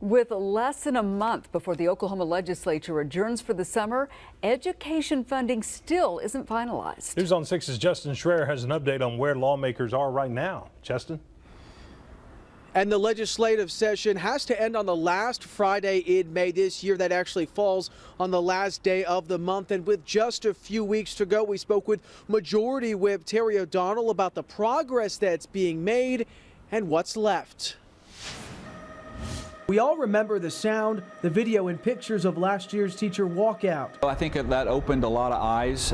With less than a month before the Oklahoma legislature adjourns for the summer, education funding still isn't finalized. News on 6's Justin Schreier has an update on where lawmakers are right now. Justin? And the legislative session has to end on the last Friday in May this year. That actually falls on the last day of the month. And with just a few weeks to go, we spoke with Majority Whip Terry O'Donnell about the progress that's being made and what's left. We all remember the sound, the video, and pictures of last year's teacher walkout. I think that opened a lot of eyes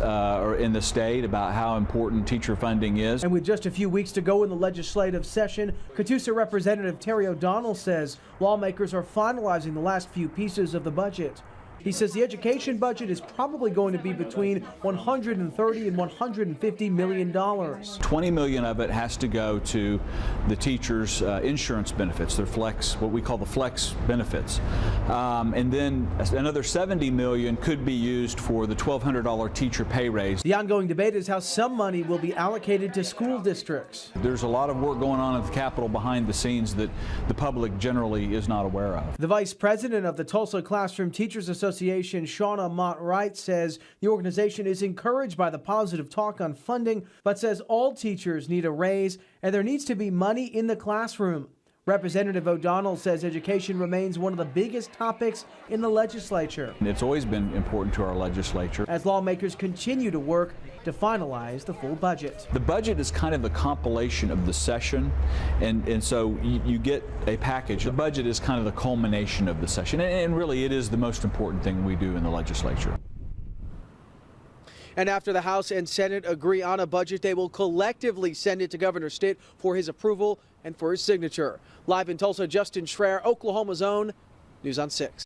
in the state about how important teacher funding is. And with just a few weeks to go in the legislative session, Catoosa Representative Terry O'Donnell says lawmakers are finalizing the last few pieces of the budget. He says the education budget is probably going to be between $130 and $150 million. $20 million of it has to go to the teachers' insurance benefits, their flex, what we call the flex benefits. And then another $70 million could be used for the $1,200 teacher pay raise. The ongoing debate is how some money will be allocated to school districts. There's a lot of work going on at the Capitol behind the scenes that the public generally is not aware of. The vice president of the Tulsa Classroom Teachers Association, Shauna Mott-Wright, says the organization is encouraged by the positive talk on funding, but says all teachers need a raise and there needs to be money in the classroom. Representative O'Donnell says education remains one of the biggest topics in the legislature. It's always been important to our legislature. As lawmakers continue to work to finalize the full budget. The budget is kind of the compilation of the session, and so you get a package. The budget is kind of the culmination of the session, and really it is the most important thing we do in the legislature. And after the House and Senate agree on a budget, they will collectively send it to Governor Stitt for his approval and for his signature. Live in Tulsa, Justin Schreier, Oklahoma's own News on 6.